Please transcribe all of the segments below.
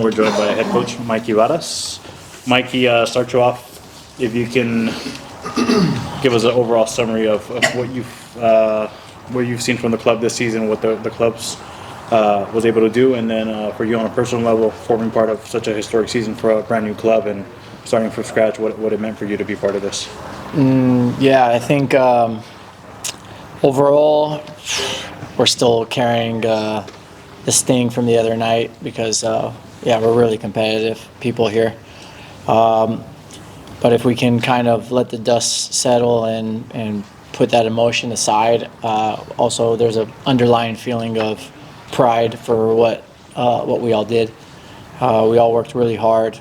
We're joined by head coach Mikey Varas. Mikey, start you off. If you can give us an overall summary of what you've seen from the club this season, what the club's was able to do, and then for you on a personal level, forming part of such a historic season for a brand new club and starting from scratch, what it meant for you to be part of this. I think overall we're still carrying the sting from the other night because we're really competitive people here. But if we can kind of let the dust settle and put that emotion aside, also there's an underlying feeling of pride for what we all did. We all worked really hard.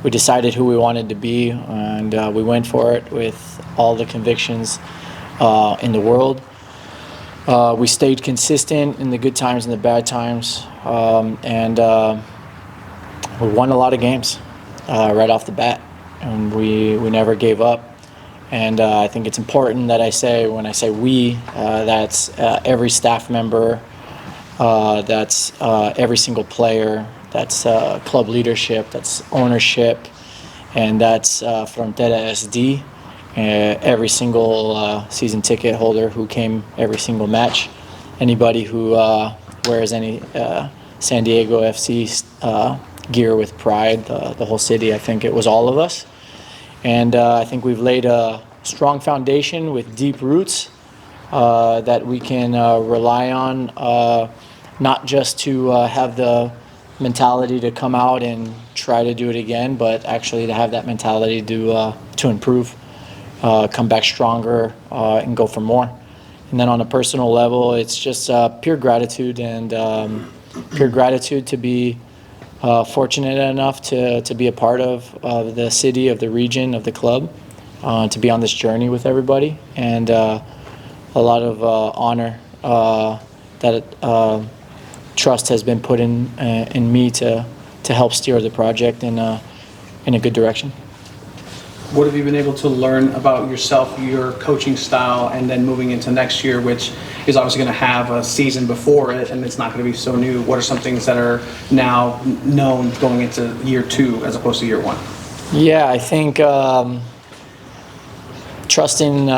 We decided who we wanted to be, and we went for it with all the convictions in the world. We stayed consistent in the good times and the bad times, and we won a lot of games right off the bat, and we never gave up. And I think it's important that when I say we, that's every staff member, that's every single player, that's club leadership, that's ownership, and that's Frontera SD, every single season ticket holder who came every single match, anybody who wears any SanDiego.FC gear with pride, the whole city. I think it was all of us. And I think we've laid a strong foundation with deep roots that we can rely on, not just to have the mentality to come out and try to do it again, but actually to have that mentality to improve, come back stronger, and go for more. And then on a personal level, it's just pure gratitude to be fortunate enough to be a part of the city, of the region, of the club, to be on this journey with everybody, and a lot of honor that trust has been put in me to help steer the project in a good direction. What have you been able to learn about yourself, your coaching style, and then moving into next year, which is obviously going to have a season before it, and it's not going to be so new? What are some things that are now known going into year 2 as opposed to year 1? Yeah, I think trusting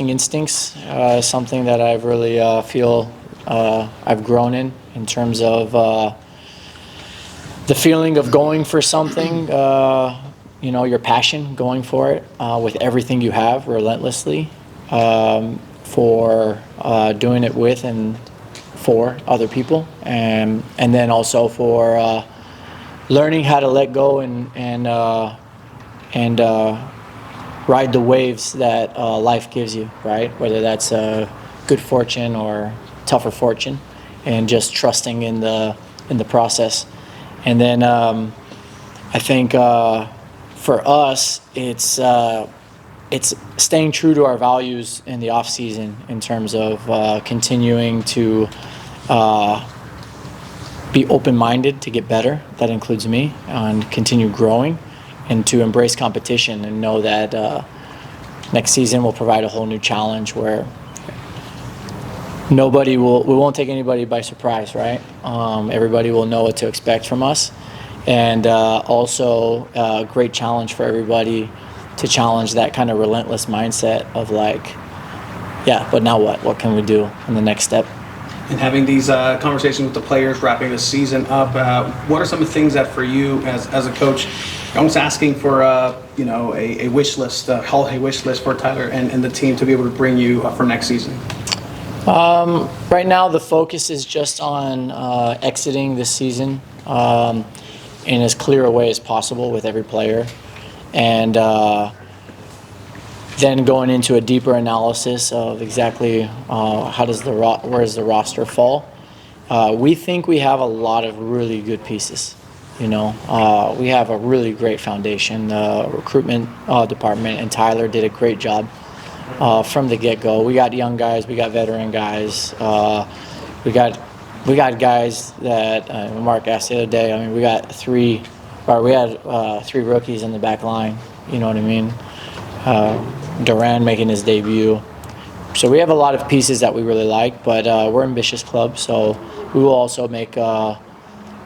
instincts is something that I've really feel I've grown in terms of the feeling of going for something, your passion, going for it with everything you have, relentlessly, for doing it with and for other people, and then also for learning how to let go and ride the waves that life gives you, right? Whether that's good fortune or tougher fortune, and just trusting in the process. And then I think for us, it's staying true to our values in the off season in terms of continuing to be open-minded to get better. That includes me, and continue growing, and to embrace competition and know that next season will provide a whole new challenge where we won't take anybody by surprise, right? Everybody will know what to expect from us. And also a great challenge for everybody to challenge that kind of relentless mindset of but now what? What can we do in the next step? And having these conversations with the players, wrapping the season up, what are some of the things that for you as a coach, you're almost asking for a wish list, a holiday wish list for Tyler and the team to be able to bring you for next season? Right now, the focus is just on exiting this season in as clear a way as possible with every player, and then going into a deeper analysis of exactly where does the roster fall. We think we have a lot of really good pieces. We have a really great foundation. The recruitment department and Tyler did a great job from the get-go. We got young guys, we got veteran guys, we got guys that Mark asked the other day. I mean, we had 3 rookies in the back line. You know what I mean? Duran making his debut. So we have a lot of pieces that we really like, but we're an ambitious club, so we will also make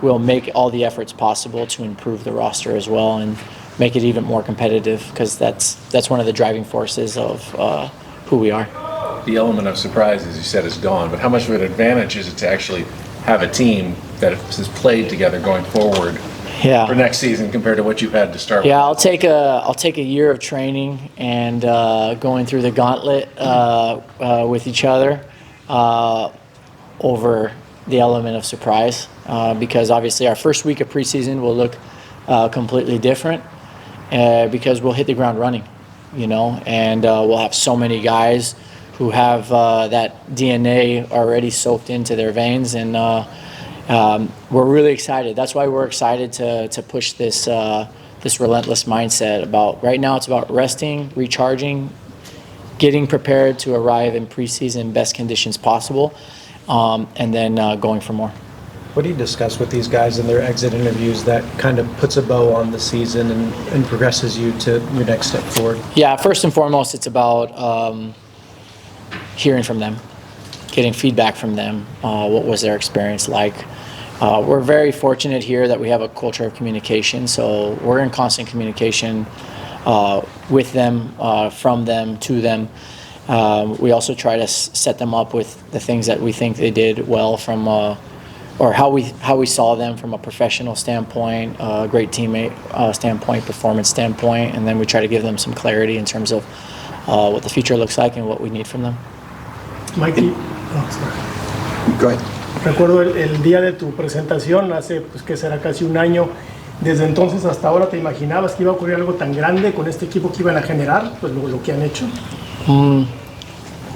we'll make all the efforts possible to improve the roster as well and make it even more competitive, because that's one of the driving forces of who we are. The element of surprise, as you said, is gone, but how much of an advantage is it to actually have a team that has played together going forward for next season compared to what you've had to start with? Yeah, I'll take a year of training and going through the gauntlet with each other over the element of surprise, because obviously our first week of preseason will look completely different because we'll hit the ground running, and we'll have so many guys who have that DNA already soaked into their veins, and we're really excited. That's why we're excited to push this relentless mindset about, right now it's about resting, recharging, getting prepared to arrive in preseason in best conditions possible, and then going for more. What do you discuss with these guys in their exit interviews that kind of puts a bow on the season and progresses you to your next step forward? Yeah, first and foremost, it's about hearing from them, getting feedback from them. What was their experience like? We're very fortunate here that we have a culture of communication, so we're in constant communication with them, from them, to them. We also try to set them up with the things that we think they did well from, or how we saw them from a professional standpoint, a great teammate standpoint, performance standpoint, and then we try to give them some clarity in terms of what the future looks like and what we need from them. Mikey, Go ahead. recuerdo el día de tu presentación, hace pues que será casi un año. Desde entonces hasta ahora, ¿te imaginabas que iba a ocurrir algo tan grande con este equipo que iban a generar, pues lo que han hecho?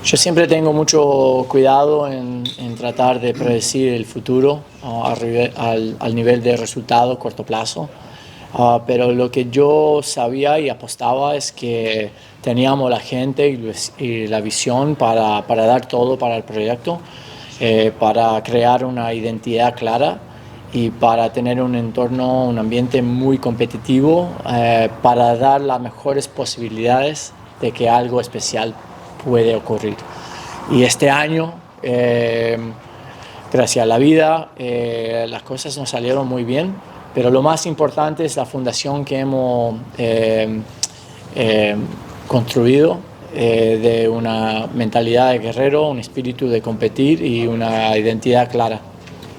Yo siempre tengo mucho cuidado en tratar de predecir el futuro al nivel de resultado corto plazo, pero lo que yo sabía y apostaba es que teníamos la gente y la visión para dar todo para el proyecto, para crear una identidad clara y para tener un entorno, un ambiente muy competitivo, para dar las mejores posibilidades de que algo especial puede ocurrir. Y este año, gracias a la vida, las cosas nos salieron muy bien, pero lo más importante es la fundación que hemos construido, de una mentalidad de guerrero, un espíritu de competir y una identidad clara.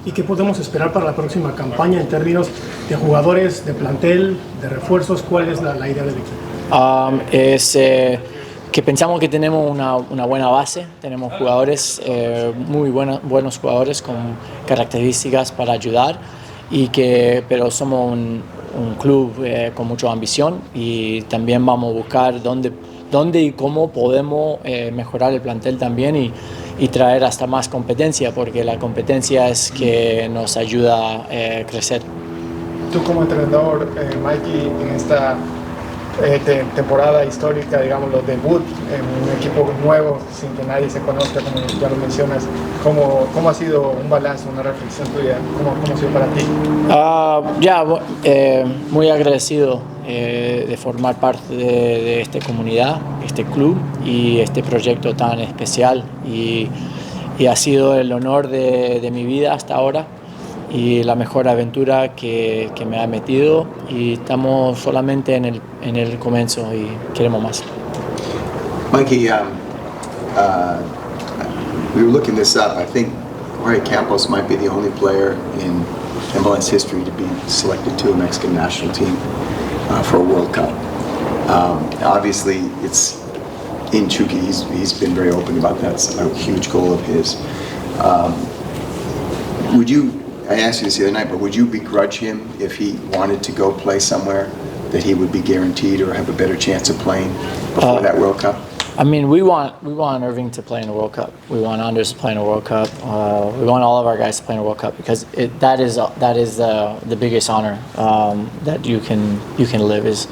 ¿Y qué podemos esperar para la próxima campaña en términos de jugadores, de plantel, de refuerzos? ¿Cuál es la idea del equipo? Es que pensamos que tenemos una buena base, tenemos jugadores, muy buenos jugadores con características para ayudar, pero somos un club con mucha ambición, y también vamos a buscar dónde y cómo podemos mejorar el plantel también y traer hasta más competencia, porque la competencia es que nos ayuda a crecer. Tú como entrenador, Mikey, en esta temporada histórica, digamos, los debut en un equipo nuevo, sin que nadie se conozca, como ya lo mencionas, ¿cómo ha sido un balance, una reflexión tuya? ¿Cómo ha sido para ti? Muy agradecido de formar parte de esta comunidad, este club y este proyecto tan especial, y ha sido el honor de mi vida hasta ahora y la mejor aventura que me ha metido, y estamos solamente en el comienzo y queremos más. Mikey, we were looking this up. I think Jorge Campos might be the only player in MLS history to be selected to a Mexican national team for a World Cup. Obviously, it's in Chucky. He's been very open about that. It's a huge goal of his. I asked you this the other night, but would you begrudge him if he wanted to go play somewhere that he would be guaranteed or have a better chance of playing before that World Cup? I mean, we want Irving to play in a World Cup. We want Anders to play in a World Cup. We want all of our guys to play in a World Cup, because that is the biggest honor that you can live, is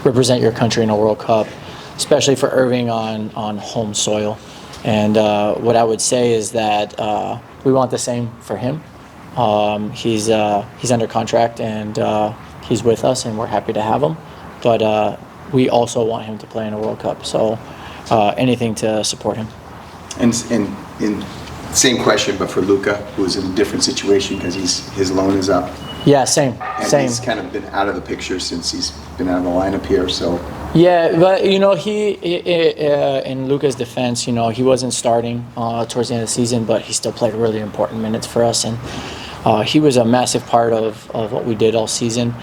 represent your country in a World Cup, especially for Irving on home soil. And what I would say is that we want the same for him. He's under contract, and he's with us, and we're happy to have him. But we also want him to play in a World Cup. So anything to support him. And in Same question, but for Luka, who's in a different situation because his loan is up. Yeah, same. He's kind of been out of the picture since he's been out of the lineup here. So. Yeah, but he in Luka's defense, he wasn't starting towards the end of the season, but he still played really important minutes for us, and he was a massive part of what we did all season.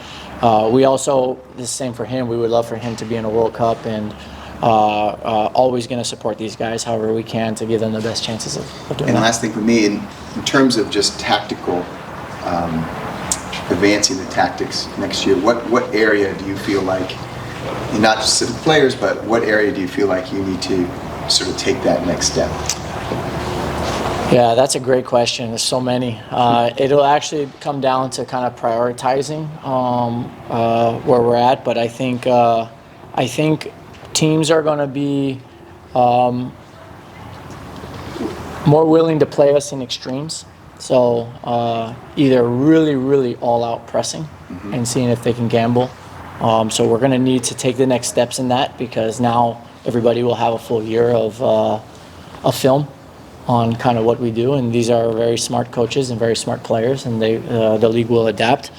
We also, the same for him. We would love for him to be in a World Cup, and always going to support these guys however we can to give them the best chances of doing that. And last thing for me, in terms of just tactical, advancing the tactics next year, what area do you feel like, not just the players, but what area do you feel like you need to sort of take that next step? Yeah, that's a great question. There's so many. It'll actually come down to kind of prioritizing where we're at, but I think teams are going to be more willing to play us in extremes. So either really, really all-out pressing and seeing if they can gamble. So we're going to need to take the next steps in that, because now everybody will have a full year of film on kind of what we do, and these are very smart coaches and very smart players, and the league will adapt.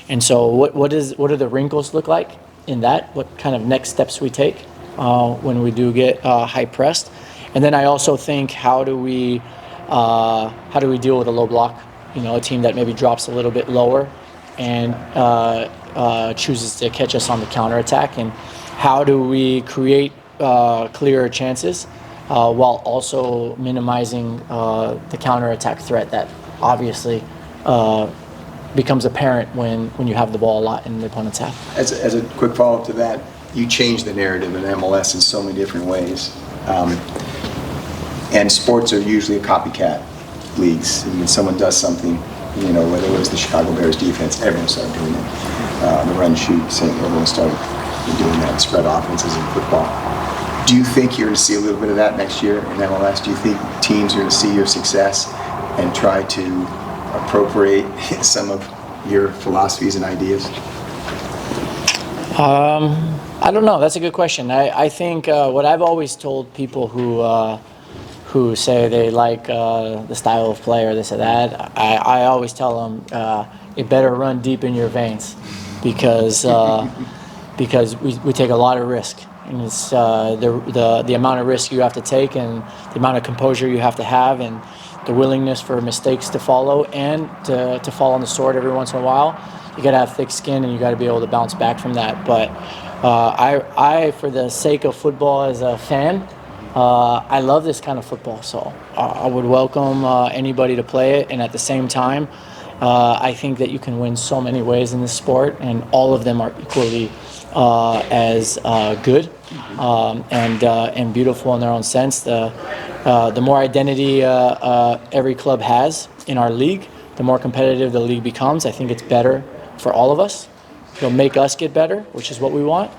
And so what do the wrinkles look like in that? What kind of next steps we take when we do get high pressed? And then I also think, how do we deal with a low block? A team that maybe drops a little bit lower and chooses to catch us on the counterattack, and how do we create clearer chances while also minimizing the counterattack threat that obviously becomes apparent when you have the ball a lot in the opponent's half. As a quick follow-up to that, you change the narrative in MLS in so many different ways. And sports are usually a copycat leagues. And when someone does something, whether it was the Chicago Bears defense, everyone started doing it. The run shoot, everyone started doing that, spread offenses in football. Do you think you're going to see a little bit of that next year in MLS? Do you think teams are going to see your success and try to appropriate some of your philosophies and ideas? I don't know. That's a good question. I think what I've always told people who say they like the style of play or this or that, I always tell them it better run deep in your veins, because we take a lot of risk. And it's the amount of risk you have to take, and the amount of composure you have to have, and the willingness for mistakes to follow, and to fall on the sword every once in a while. You got to have thick skin, and you got to be able to bounce back from that. But I, for the sake of football as a fan, I love this kind of football. So I would welcome anybody to play it. And at the same time, I think that you can win so many ways in this sport, and all of them are equally as good and beautiful in their own sense. The more identity every club has in our league, the more competitive the league becomes. I think it's better for all of us. It'll make us get better, which is what we want,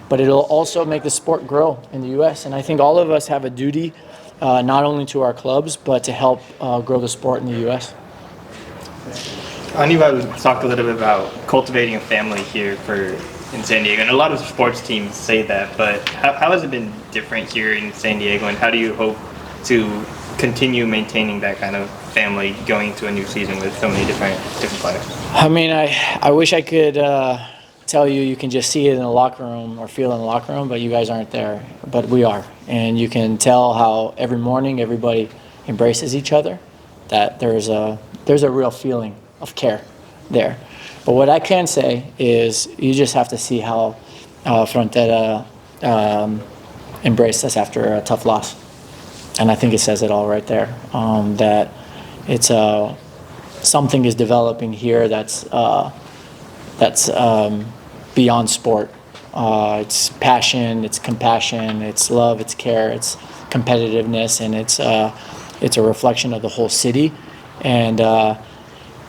but it'll also make the sport grow in the U.S. And I think all of us have a duty, not only to our clubs, but to help grow the sport in the U.S. Anibal talked a little bit about cultivating a family here in San Diego, and a lot of sports teams say that, but how has it been different here in San Diego, and how do you hope to continue maintaining that kind of family going into a new season with so many different players? I mean, I wish I could tell you can just see it in the locker room or feel it in the locker room, but you guys aren't there. But we are, and you can tell how every morning everybody embraces each other, that there's a real feeling of care there. But what I can say is you just have to see how Frontera embraced us after a tough loss. And I think it says it all right there, that it's something is developing here that's beyond sport. It's passion, it's compassion, it's love, it's care, it's competitiveness, and it's a reflection of the whole city. And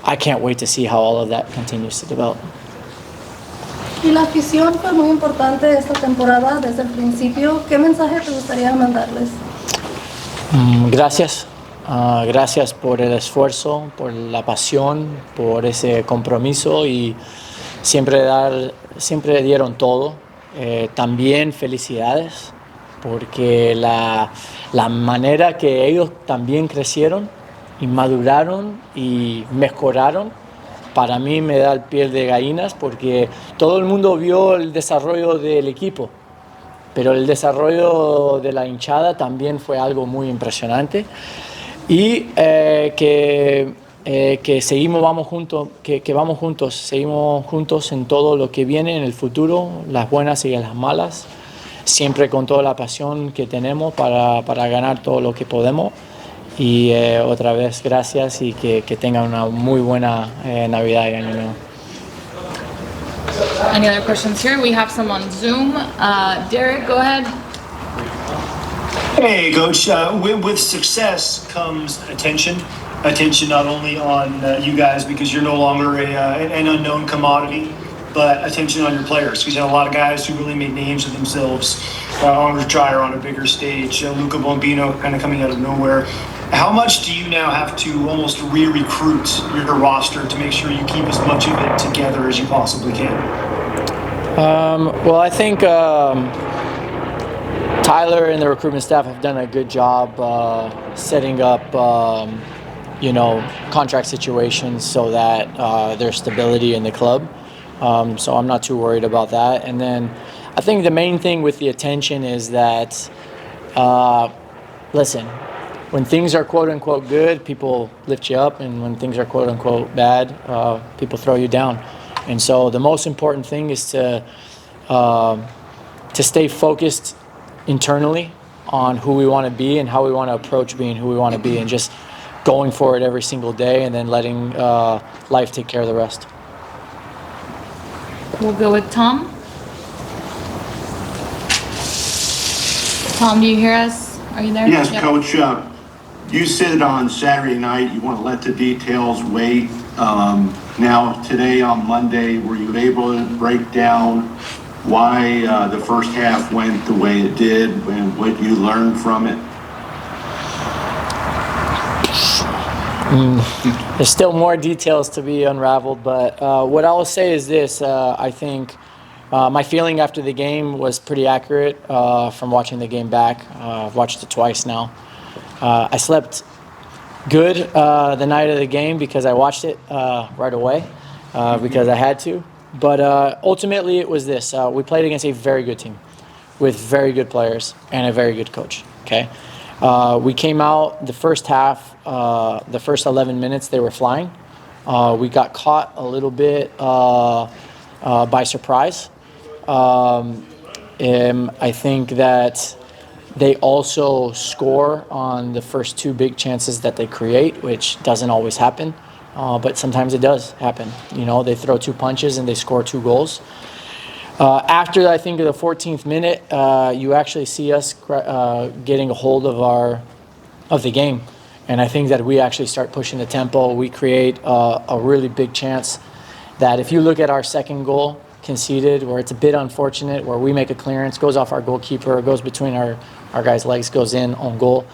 I can't wait to see how all of that continues to develop. Y la afición fue muy importante esta temporada desde el principio. ¿Qué mensaje te gustaría mandarles? Gracias. Gracias por el esfuerzo, por la pasión, por ese compromiso, y siempre dieron todo. También felicidades, porque la manera que ellos también crecieron maduraron y mejoraron, para mí me da el piel de gallinas porque todo el mundo vio el desarrollo del equipo, pero el desarrollo de la hinchada también fue algo muy impresionante y que vamos juntos, seguimos juntos en todo lo que viene en el futuro, las buenas y las malas, siempre con toda la pasión que tenemos para ganar todo lo que podemos. Y otra vez gracias y que tengan una muy buena Navidad y Año Nuevo. Any other questions here? We have some on Zoom. Derek, go ahead. Hey, Coach. With success comes attention. Attention not only on you guys because you're no longer an unknown commodity, but attention on your players. Because you have a lot of guys who really make names for themselves on retire on a bigger stage. Luca Bombino kind of coming out of nowhere. How much do you now have to almost re-recruit your roster to make sure you keep as much of it together as you possibly can? Well, I think Tyler and the recruitment staff have done a good job setting up, contract situations so that there's stability in the club. So I'm not too worried about that. And then I think the main thing with the attention is that, listen, when things are quote-unquote good, people lift you up, and when things are quote-unquote bad, people throw you down. And so the most important thing is to stay focused internally on who we want to be and how we want to approach being who we want to be, and just going for it every single day and then letting life take care of the rest. We'll go with Tom. Tom, do you hear us? Are you there? Yes, yep. Coach. You said on Saturday night you want to let the details wait. Now, today on Monday, were you able to break down why the first half went the way it did and what you learned from it? There's still more details to be unraveled, but what I will say is this. I think my feeling after the game was pretty accurate from watching the game back. I've watched it twice now. I slept good the night of the game because I watched it right away because I had to. But ultimately it was this. We played against a very good team with very good players and a very good coach. Okay, we came out the first half, the first 11 minutes they were flying. We got caught a little bit by surprise. I think that they also score on the first two big chances that they create, which doesn't always happen, but sometimes it does happen. They throw two punches and they score two goals. After, I think, the 14th minute, you actually see us getting a hold of the game. And I think that we actually start pushing the tempo. We create a really big chance that if you look at our second goal conceded, where it's a bit unfortunate, where we make a clearance, goes off our goalkeeper, goes between our guy's legs, goes in on goal.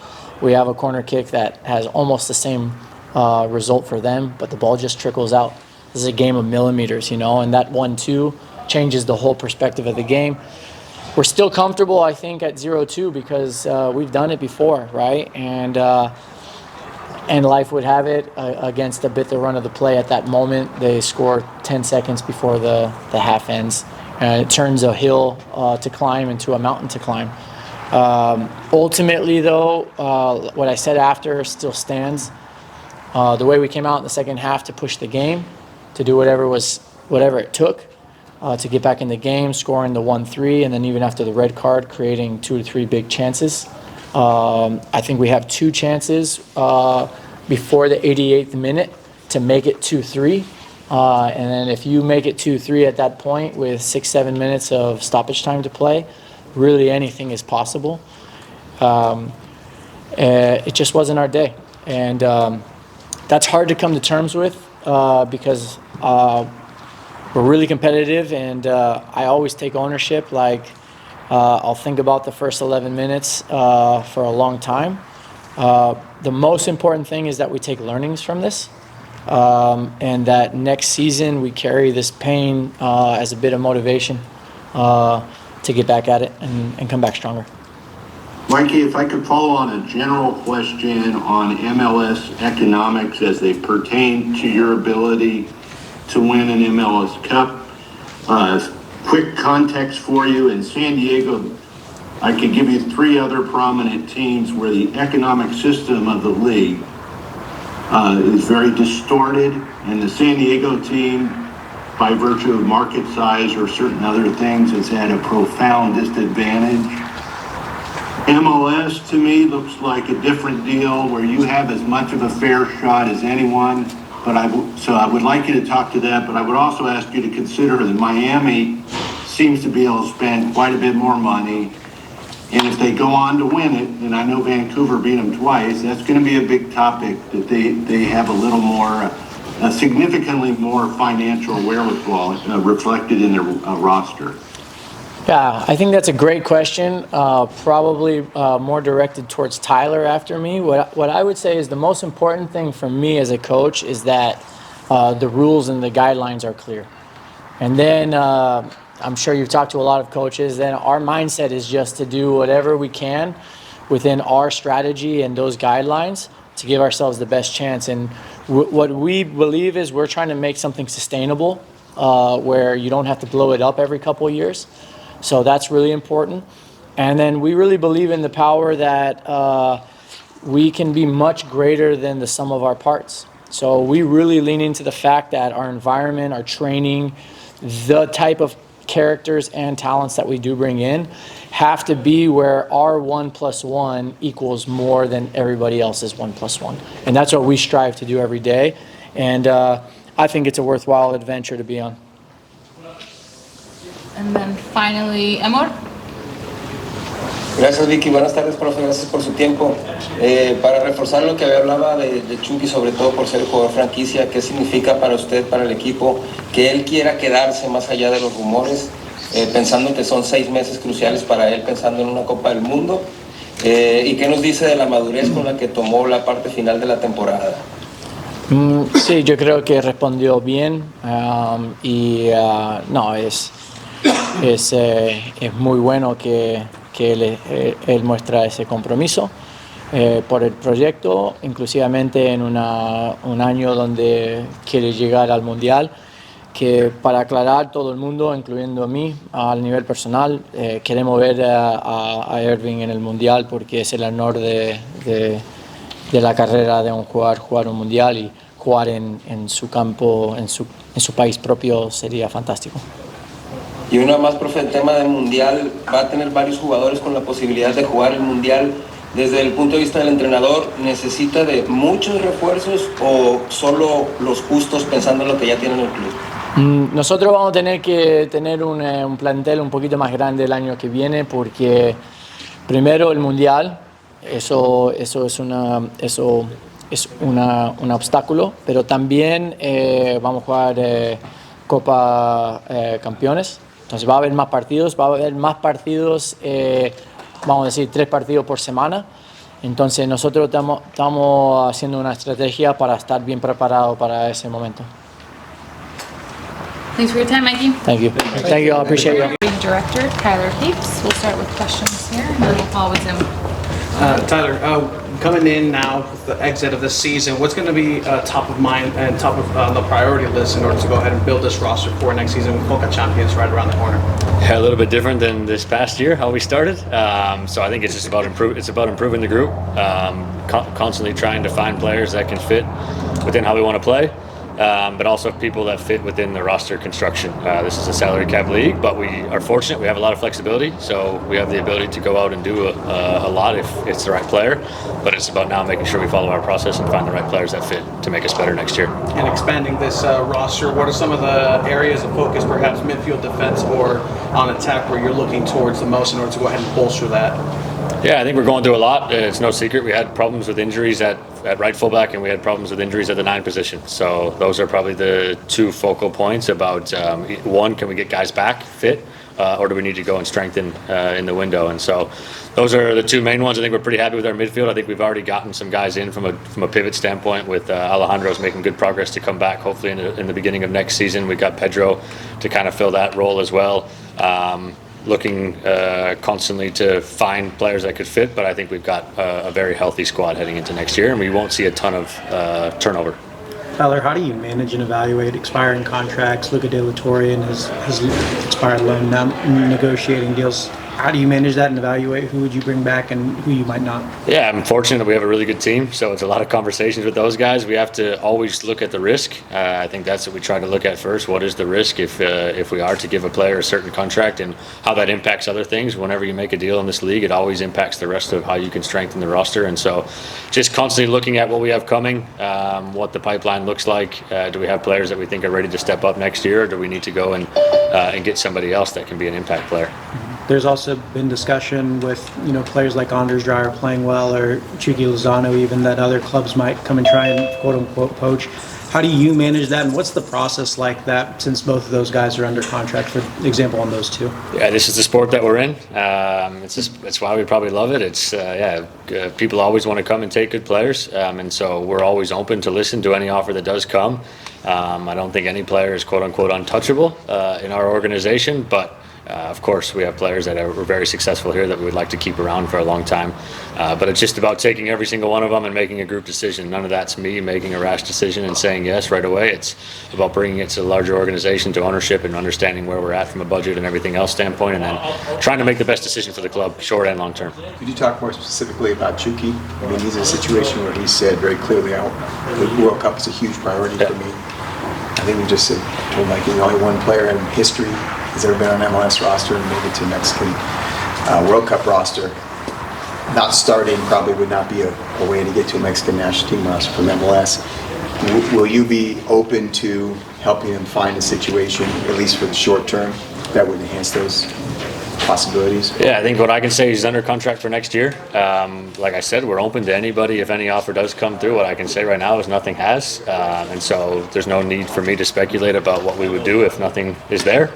We have a corner kick that has almost the same result for them, but the ball just trickles out. This is a game of millimeters, and that 1-2 changes the whole perspective of the game. We're still comfortable, I think, at 0-2 because we've done it before, right? And life would have it against a bit the run of the play at that moment. They score 10 seconds before the half ends, and it turns a hill to climb into a mountain to climb. Ultimately, though, what I said after still stands. The way we came out in the second half to push the game, to do whatever it took to get back in the game, scoring the 1-3, and then even after the red card, creating 2 to 3 big chances. I think we have 2 chances before the 88th minute to make it 2-3. And then if you make it 2-3 at that point with 6-7 minutes of stoppage time to play, really anything is possible. It just wasn't our day. And that's hard to come to terms with because we're really competitive, and I always take ownership. I'll think about the first 11 minutes for a long time. The most important thing is that we take learnings from this, and that next season we carry this pain as a bit of motivation to get back at it and come back stronger. Mikey, if I could follow on a general question on MLS economics as they pertain to your ability to win an MLS Cup. Quick context for you, in San Diego, I could give you 3 other prominent teams where the economic system of the league is very distorted, and the San Diego team, by virtue of market size or certain other things, has had a profound disadvantage. MLS to me looks like a different deal where you have as much of a fair shot as anyone, but so I would like you to talk to that, but I would also ask you to consider that Miami seems to be able to spend quite a bit more money, and if they go on to win it, and I know Vancouver beat them twice, that's going to be a big topic, that they have a little more, significantly more financial wherewithal reflected in their roster. Yeah, I think that's a great question. Probably more directed towards Tyler after me. What I would say is the most important thing for me as a coach is that the rules and the guidelines are clear. And then I'm sure you've talked to a lot of coaches. Then our mindset is just to do whatever we can within our strategy and those guidelines to give ourselves the best chance. And what we believe is we're trying to make something sustainable where you don't have to blow it up every couple of years. So that's really important. And then we really believe in the power that we can be much greater than the sum of our parts. So we really lean into the fact that our environment, our training, the type of characters and talents that we do bring in have to be where our 1 + 1 equals more than everybody else's 1 + 1. And that's what we strive to do every day. And I think it's a worthwhile adventure to be on. And then finally, Amor. Gracias, Vicky. Buenas tardes, profe. Gracias por su tiempo. Para reforzar lo que hablaba de Chucky, sobre todo por ser el jugador franquicia, ¿qué significa para usted, para el equipo, que él quiera quedarse más allá de los rumores, pensando que son 6 meses cruciales para él, pensando en una Copa del Mundo? ¿Y qué nos dice de la madurez con la que tomó la parte final de la temporada? Sí, yo creo que respondió bien no, es muy bueno que él muestra ese compromiso por el proyecto, inclusivamente en un año donde quiere llegar al Mundial, que para aclarar todo el mundo, incluyendo a mí, al nivel personal, queremos ver a Irving en el Mundial porque es el honor de la carrera de un jugar un Mundial, y jugar en su campo, en su país propio sería fantástico. Y una más, profe, el tema del Mundial, va a tener varios jugadores con la posibilidad de jugar el Mundial. Desde el punto de vista del entrenador, ¿necesita de muchos refuerzos o solo los justos pensando en lo que ya tiene en el club? Nosotros vamos a tener que tener un plantel un poquito más grande el año que viene, porque primero el Mundial, eso es un obstáculo, pero también vamos a jugar Copa Campeones. Entonces va a haber más partidos, vamos a decir 3 partidos por semana. Entonces nosotros estamos haciendo una estrategia para estar bien preparados para ese momento. Thanks for your time, Mikey. Thank you. Thank you all. Appreciate you. Director Tyler Heaps. We'll start with questions here, and then we'll follow with Zoom. Tyler, coming in now with the exit of the season, what's going to be top of mind and top of the priority list in order to go ahead and build this roster for next season with CONCACAF champions right around the corner? Yeah, a little bit different than this past year, how we started. So I think it's just about improving the group, constantly trying to find players that can fit within how we want to play. But also people that fit within the roster construction. This is a salary cap league, but we are fortunate. We have a lot of flexibility, so we have the ability to go out and do a lot if it's the right player. But it's about now making sure we follow our process and find the right players that fit to make us better next year. And expanding this roster, what are some of the areas of focus, perhaps midfield, defense, or on attack, where you're looking towards the most in order to go ahead and bolster that? Yeah, I think we're going through a lot. It's no secret. We had problems with injuries at right fullback, and we had problems with injuries at the 9 position. So those are probably the 2 focal points about, one, can we get guys back fit, or do we need to go and strengthen in the window? And so those are the 2 main ones. I think we're pretty happy with our midfield. I think we've already gotten some guys in from a pivot standpoint, with Alejandro's making good progress to come back, hopefully in the beginning of next season. We've got Pedro to kind of fill that role as well. looking constantly to find players that could fit, but I think we've got a very healthy squad heading into next year, and we won't see a ton of turnover. Tyler, how do you manage and evaluate expiring contracts? Luca De La Torre and his expired loan, now negotiating deals. How do you manage that and evaluate who would you bring back and who you might not? Yeah, I'm fortunate that we have a really good team, so it's a lot of conversations with those guys. We have to always look at the risk. I think that's what we try to look at first. What is the risk if we are to give a player a certain contract, and how that impacts other things? Whenever you make a deal in this league, it always impacts the rest of how you can strengthen the roster. And so just constantly looking at what we have coming, what the pipeline looks like. Do we have players that we think are ready to step up next year, or do we need to go and get somebody else that can be an impact player? There's also been discussion with players like Anders Dreyer playing well, or Chucky Lozano even, that other clubs might come and try and quote unquote poach. How do you manage that, and what's the process like that, since both of those guys are under contract, for example, on those two? Yeah, this is the sport that we're in. It's why we probably love it. It's people always want to come and take good players, and so we're always open to listen to any offer that does come. I don't think any player is quote unquote untouchable in our organization, but of course, we have players that are very successful here that we would like to keep around for a long time. But it's just about taking every single one of them and making a group decision. None of that's me making a rash decision and saying yes right away. It's about bringing it to the larger organization, to ownership, and understanding where we're at from a budget and everything else standpoint, and then trying to make the best decision for the club, short and long term. Could you talk more specifically about Chucky? I mean, he's in a situation where he said very clearly, the World Cup is a huge priority for me. I think we just told Mikey, only one player in history has ever been on MLS roster and made it to Mexican World Cup roster. Not starting probably would not be a way to get to a Mexican national team roster from MLS. Will you be open to helping them find a situation, at least for the short term, that would enhance those possibilities? Yeah, I think what I can say is he's under contract for next year. Like I said, we're open to anybody if any offer does come through. What I can say right now is nothing has, and so there's no need for me to speculate about what we would do if nothing is there.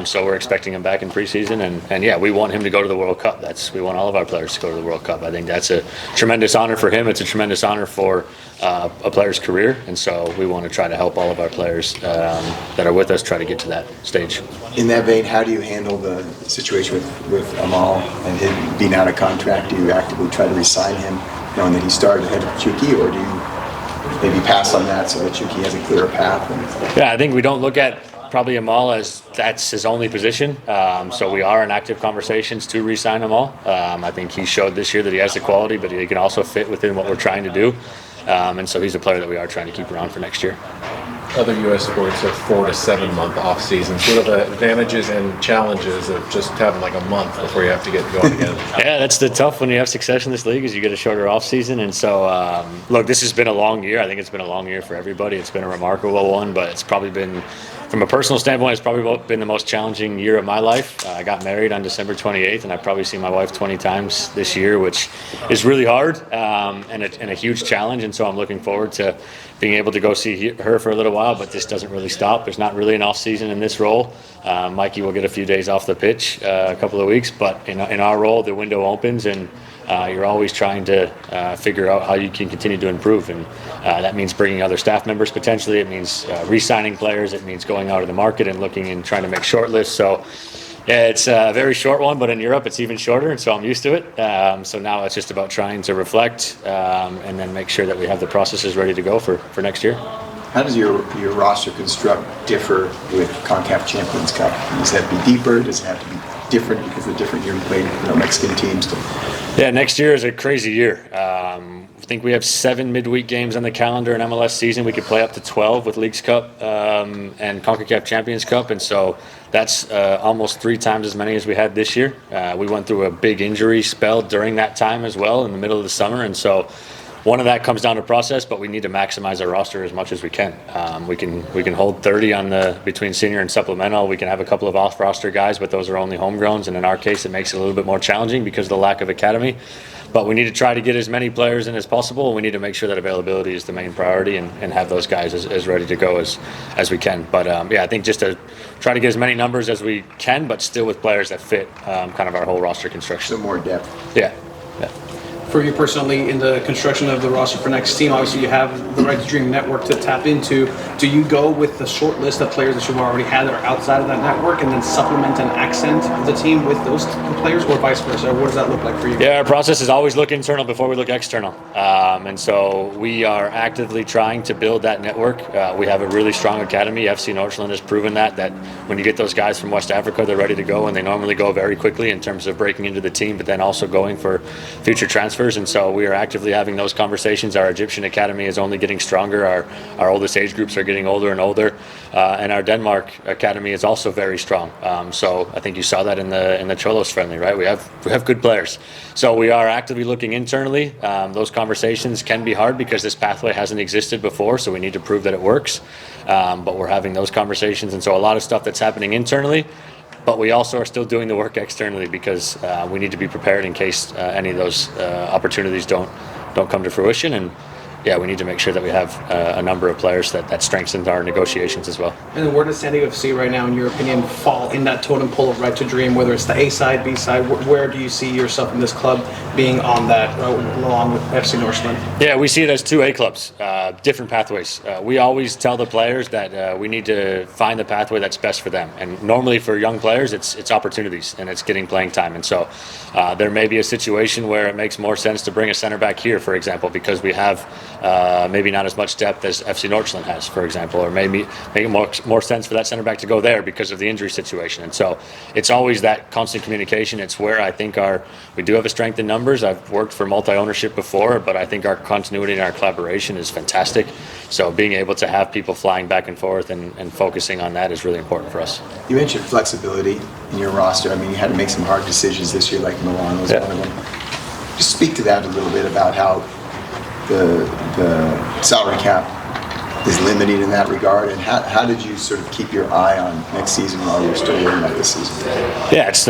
So we're expecting him back in preseason, and yeah, we want him to go to the World Cup. We want all of our players to go to the World Cup. I think that's a tremendous honor for him. It's a tremendous honor for a player's career, and so we want to try to help all of our players that are with us try to get to that stage. In that vein, how do you handle the situation with Amal and him being out of contract? Do you actively try to re-sign him, knowing that he started ahead of Chucky, or do you maybe pass on that so that Chucky has a clearer path? Yeah, I think we don't look at probably Amal as that's his only position. So we are in active conversations to re-sign Amal. I think he showed this year that he has the quality, but he can also fit within what we're trying to do. And so he's a player that we are trying to keep around for next year. Other U.S. sports have 4 to 7 month off seasons. What are the advantages and challenges of just having like a month before you have to get going again? Yeah, that's the tough when you have success in this league, is you get a shorter off season. And so, look, this has been a long year. I think it's been a long year for everybody. It's been a remarkable one, but it's probably been, from a personal standpoint, it's probably been the most challenging year of my life. I got married on December 28th, and I've probably seen my wife 20 times this year, which is really hard and a huge challenge. And so I'm looking forward to being able to go see her for a little while, but this doesn't really stop. There's not really an off season in this role. Mikey will get a few days off the pitch, a couple of weeks, but in our role, the window opens, and you're always trying to figure out how you can continue to improve. And that means bringing other staff members potentially. It means re-signing players. It means going out of the market and looking and trying to make short lists. So yeah, it's a very short one, but in Europe it's even shorter, and so I'm used to it. So now it's just about trying to reflect and then make sure that we have the processes ready to go for next year. How does your roster construct differ with CONCACAF Champions Cup? Does it have to be deeper? Does it have to be different because of the different year we played Mexican teams? Yeah, next year is a crazy year. I think we have 7 midweek games on the calendar in MLS season. We could play up to 12 with Leagues Cup and CONCACAF Champions Cup, and so that's almost 3 times as many as we had this year. We went through a big injury spell during that time as well in the middle of the summer, and so one of that comes down to process, but we need to maximize our roster as much as we can. We can hold 30 on between senior and supplemental. We can have a couple of off-roster guys, but those are only homegrowns, and in our case, it makes it a little bit more challenging because of the lack of academy. But we need to try to get as many players in as possible, and we need to make sure that availability is the main priority and have those guys as ready to go as we can. But yeah, I think just to try to get as many numbers as we can, but still with players that fit kind of our whole roster construction. So more depth. Yeah. for you personally in the construction of the roster for next team, obviously you have the Right to Dream network to tap into. Do you go with the short list of players that you've already had that are outside of that network and then supplement and accent the team with those players, or vice versa? What does that look like for you? Yeah, our process is always look internal before we look external. And so we are actively trying to build that network. We have a really strong academy. FC Nordsjælland has proven that when you get those guys from West Africa, they're ready to go, and they normally go very quickly in terms of breaking into the team, but then also going for future transfers. And so we are actively having those conversations. Our Egyptian academy is only getting stronger. Our oldest age groups are getting older and older. And our Denmark academy is also very strong. So I think you saw that in the Cholos friendly, right? We have good players. So we are actively looking internally. Those conversations can be hard because this pathway hasn't existed before, so we need to prove that it works. But we're having those conversations, and so a lot of stuff that's happening internally, but we also are still doing the work externally because we need to be prepared in case any of those opportunities don't come to fruition. And yeah, we need to make sure that we have a number of players that strengthens our negotiations as well. And then where does SanDiego.FC right now, in your opinion, fall in that totem pole of Right to Dream, whether it's the A side, B side? Where do you see yourself in this club being on that, along with FC Nordsjælland? Yeah, we see it as two A clubs, different pathways. We always tell the players that we need to find the pathway that's best for them. And normally for young players, it's opportunities and it's getting playing time. And so there may be a situation where it makes more sense to bring a center back here, for example, because we have maybe not as much depth as FC Nordsjælland has, for example, or maybe make it more sense for that center back to go there because of the injury situation. And so it's always that constant communication. It's where I think we do have a strength in numbers. I've worked for multi-ownership before, but I think our continuity and our collaboration is fantastic. So being able to have people flying back and forth and focusing on that is really important for us. You mentioned flexibility in your roster. I mean, you had to make some hard decisions this year, like Milan was one of them. Just speak to that a little bit about how the salary cap is limited in that regard, and how did you sort of keep your eye on next season while you're still worrying about this season? Yeah, it's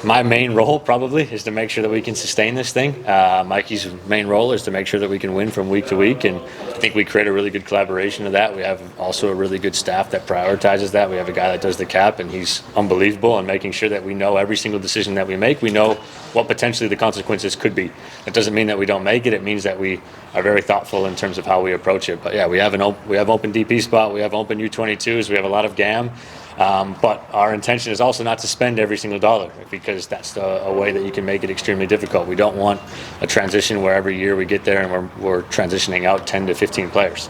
my main role probably is to make sure that we can sustain this thing. Mikey's main role is to make sure that we can win from week to week, and I think we create a really good collaboration of that. We have also a really good staff that prioritizes that. We have a guy that does the cap, and he's unbelievable in making sure that we know every single decision that we make. We know what potentially the consequences could be. That doesn't mean that we don't make it. It means that we are very thoughtful in terms of how we approach it. But yeah, we have open DP spot, we have open U22s, we have a lot of GAM. But our intention is also not to spend every single dollar, because that's a way that you can make it extremely difficult. We don't want a transition where every year we get there and we're transitioning out 10 to 15 players.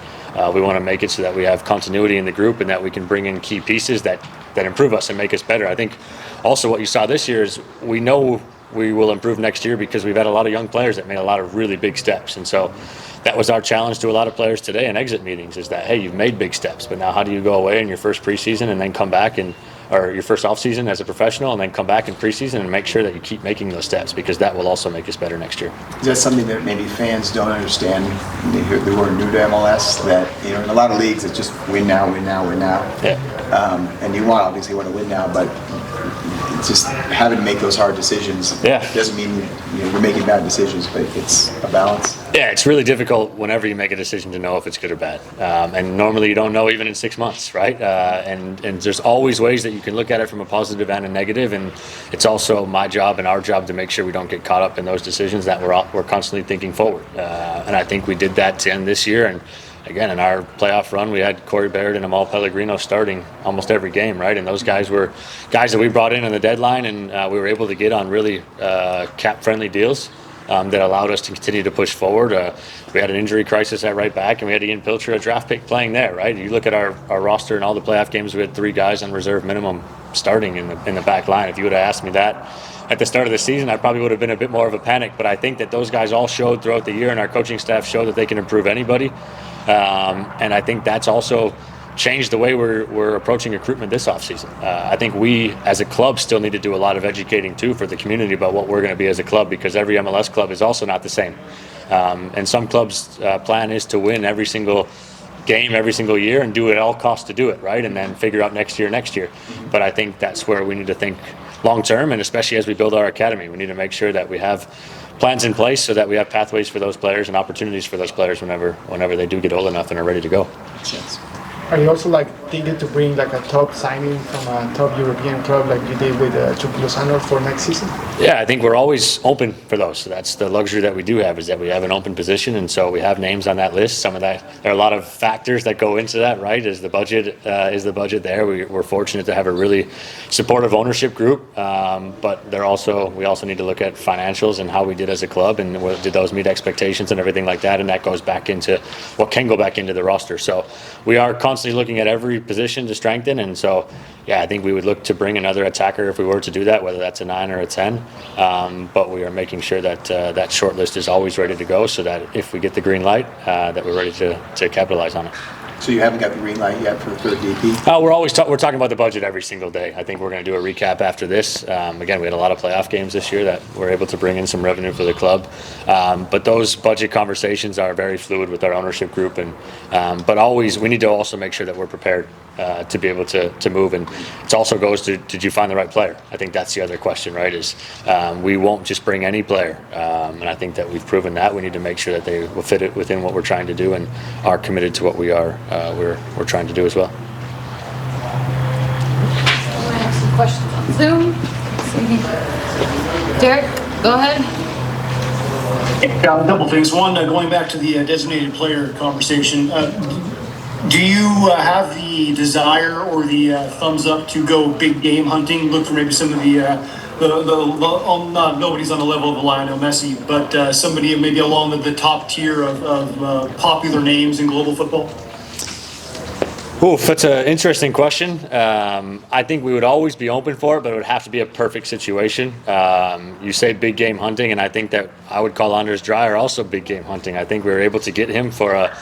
We want to make it so that we have continuity in the group and that we can bring in key pieces that improve us and make us better. I think also what you saw this year is we know we will improve next year because we've had a lot of young players that made a lot of really big steps. And so that was our challenge to a lot of players today in exit meetings, is that, hey, you've made big steps, but now how do you go away in your first preseason and then come back or your first offseason as a professional and then come back in preseason and make sure that you keep making those steps, because that will also make us better next year. Is that something that maybe fans don't understand? They were new to MLS, that in a lot of leagues it's just win now, win now, win now. Yeah. And you obviously want to win now, but it's just having to make those hard decisions. Yeah. Doesn't mean you're making bad decisions, but it's a balance. Yeah, it's really difficult whenever you make a decision to know if it's good or bad. And normally you don't know even in 6 months, right? And there's always ways that you can look at it from a positive and a negative. And it's also my job and our job to make sure we don't get caught up in those decisions, that we're constantly thinking forward. And I think we did that to end this year. And again, in our playoff run, we had Corey Baird and Amal Pellegrino starting almost every game, right? And those guys were guys that we brought in on the deadline, and we were able to get on really cap-friendly deals that allowed us to continue to push forward. We had an injury crisis at right back, and we had Ian Pilcher, a draft pick, playing there, right? You look at our roster and all the playoff games, we had 3 guys on reserve minimum starting in the back line. If you would have asked me that at the start of the season, I probably would have been a bit more of a panic. But I think that those guys all showed throughout the year, and our coaching staff showed that they can improve anybody. And I think that's also changed the way we're approaching recruitment this offseason. I think we as a club still need to do a lot of educating too for the community about what we're going to be as a club, because every MLS club is also not the same. And some clubs' plan is to win every single game every single year and do it at all costs to do it, right? And then figure out next year. But I think that's where we need to think long term, and especially as we build our academy, we need to make sure that we have plans in place so that we have pathways for those players and opportunities for those players whenever they do get old enough and are ready to go. Makes sense. Are you also like thinking to bring like a top signing from a top European club like you did with Chucky Lozano for next season? Yeah, I think we're always open for those. So that's the luxury that we do have, is that we have an open position, and so we have names on that list. Some of that, there are a lot of factors that go into that, right? Is the budget there? We're fortunate to have a really supportive ownership group, but we also need to look at financials and how we did as a club, and did those meet expectations and everything like that, and that goes back into what can go back into the roster. So we are constantly looking at every position to strengthen, and so yeah, I think we would look to bring another attacker if we were to do that, whether that's a 9 or a 10. But we are making sure that that short list is always ready to go, so that if we get the green light, that we're ready to capitalize on it. So you haven't got the green light yet for the third DP? We're talking about the budget every single day. I think we're going to do a recap after this. Again, we had a lot of playoff games this year that we're able to bring in some revenue for the club. But those budget conversations are very fluid with our ownership group, but always we need to also make sure that we're prepared to be able to move. And it also goes to, did you find the right player? I think that's the other question, right? Is we won't just bring any player, and I think that we've proven that. We need to make sure that they will fit it within what we're trying to do and are committed to what we're trying to do as well. I have some questions on Zoom. Derek, go ahead. A couple things. One, going back to the designated player conversation, do you have the desire or the thumbs up to go big game hunting? Look for maybe some of nobody's on the level of Lionel Messi, but somebody maybe along the top tier of popular names in global football? Oof, that's an interesting question. I think we would always be open for it, but it would have to be a perfect situation. You say big game hunting, and I think that I would call Anders Dreyer also big game hunting. I think we were able to get him for a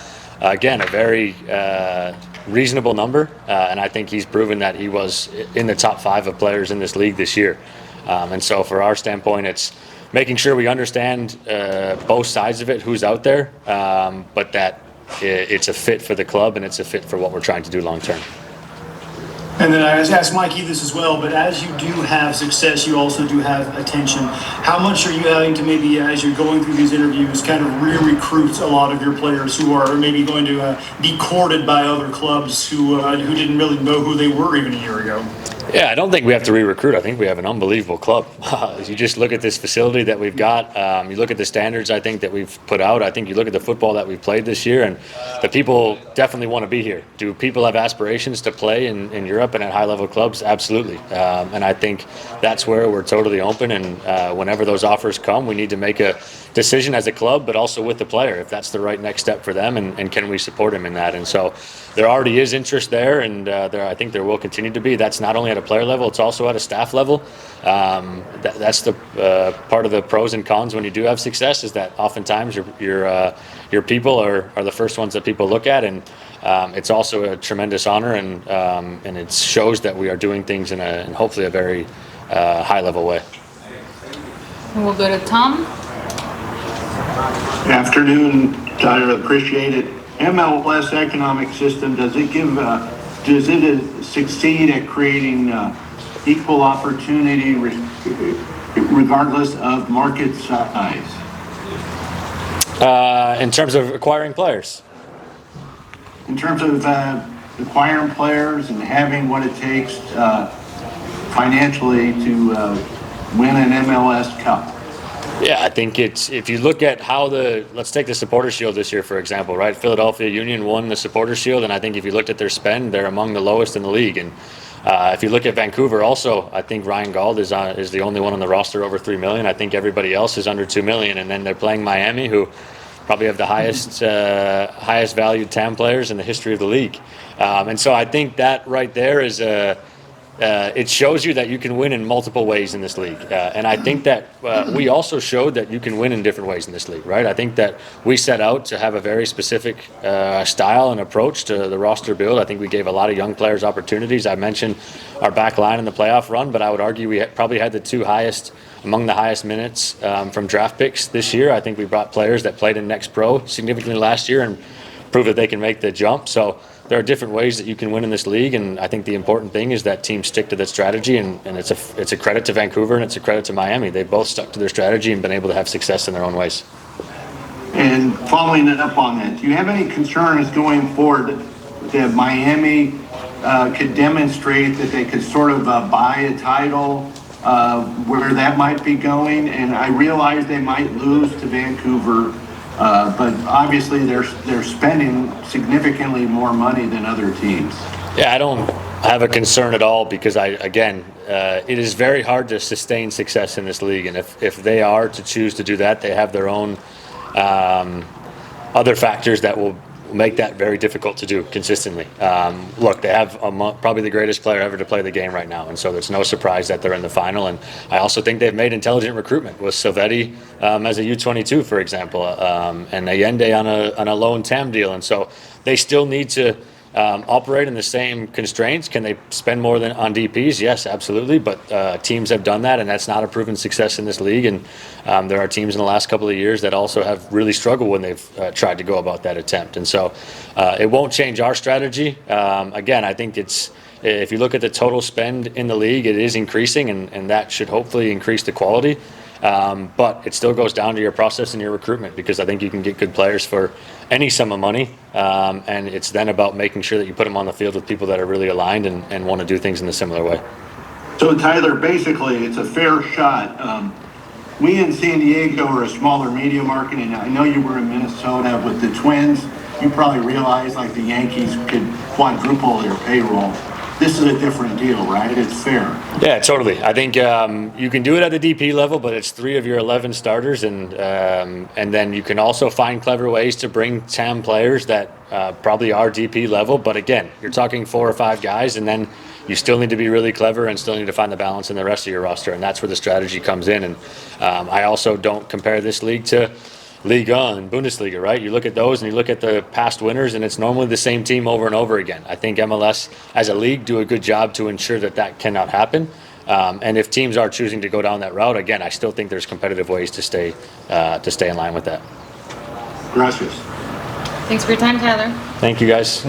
very reasonable number, and I think he's proven that he was in the top 5 of players in this league this year. And so for our standpoint, it's making sure we understand both sides of it, who's out there, but that it's a fit for the club and it's a fit for what we're trying to do long term. And then I asked Mikey this as well, but as you do have success, you also do have attention. How much are you having to maybe, as you're going through these interviews, kind of re-recruit a lot of your players who are maybe going to be courted by other clubs who didn't really know who they were even a year ago? Yeah, I don't think we have to re-recruit. I think we have an unbelievable club. You just look at this facility that we've got. You look at the standards I think that we've put out. I think you look at the football that we've played this year, and the people definitely want to be here. Do people have aspirations to play in Europe and at high-level clubs? Absolutely. And I think that's where we're totally open, and whenever those offers come, we need to make a decision as a club, but also with the player, if that's the right next step for them, and can we support him in that. And so there already is interest there, and I think there will continue to be. That's not only at a player level, it's also at a staff level. That's the part of the pros and cons when you do have success, is that oftentimes your people are the first ones that people look at, and it's also a tremendous honor, and it shows that we are doing things in hopefully a very high level way. And we'll go to Tom. Good afternoon, Tyler. Appreciate it. MLS economic system, does it succeed at creating equal opportunity regardless of market size? In terms of acquiring players? In terms of acquiring players and having what it takes financially to win an MLS Cup. Yeah, I think if you look at how let's take the Supporters Shield this year, for example, right? Philadelphia Union won the Supporters Shield, and I think if you looked at their spend, they're among the lowest in the league. And if you look at Vancouver also, I think Ryan Gauld is the only one on the roster over $3 million. I think everybody else is under $2 million, and then they're playing Miami, who probably have the highest valued TAM players in the history of the league. And so I think that right there is it shows you that you can win in multiple ways in this league. And I think that we also showed that you can win in different ways in this league, right? I think that we set out to have a very specific style and approach to the roster build. I think we gave a lot of young players opportunities. I mentioned our back line in the playoff run, but I would argue we probably had among the highest minutes from draft picks this year. I think we brought players that played in Next Pro significantly last year and proved that they can make the jump. So there are different ways that you can win in this league, and I think the important thing is that teams stick to that strategy, and it's a credit to Vancouver and it's a credit to Miami. They both stuck to their strategy and been able to have success in their own ways. And following it up on that, do you have any concerns going forward that Miami could demonstrate that they could sort of buy a title, where that might be going. And I realize they might lose to Vancouver, but obviously they're spending significantly more money than other teams. Yeah, I don't have a concern at all because it is very hard to sustain success in this league, and if they are to choose to do that, they have their own other factors that will make that very difficult to do consistently. Look, they have probably the greatest player ever to play the game right now, and so there's no surprise that they're in the final. And I also think they've made intelligent recruitment with Silvetti as a U22, for example, and Allende on a loan TAM deal, and so they still need to operate in the same constraints. Can they spend more than on DPs? Yes, absolutely. But teams have done that, and that's not a proven success in this league. And there are teams in the last couple of years that also have really struggled when they've tried to go about that attempt. And so it won't change our strategy. Again, I think if you look at the total spend in the league, it is increasing, and that should hopefully increase the quality. But it still goes down to your process and your recruitment, because I think you can get good players for any sum of money, and it's then about making sure that you put them on the field with people that are really aligned and want to do things in a similar way. So Tyler, basically it's a fair shot. We in San Diego are a smaller media market, and I know you were in Minnesota with the Twins. You probably realize like the Yankees could quadruple their payroll. This is a different deal, right? It's fair. Yeah, totally. I think you can do it at the DP level, but it's 3 of your 11 starters, and then you can also find clever ways to bring TAM players that probably are DP level. But again, you're talking 4 or 5 guys, and then you still need to be really clever and still need to find the balance in the rest of your roster, and that's where the strategy comes in. And I also don't compare this league to Liga and Bundesliga, right? You look at those and you look at the past winners, and it's normally the same team over and over again. I think MLS as a league do a good job to ensure that cannot happen. And if teams are choosing to go down that route, again, I still think there's competitive ways to stay in line with that. Gracias. Thanks for your time, Tyler. Thank you, guys.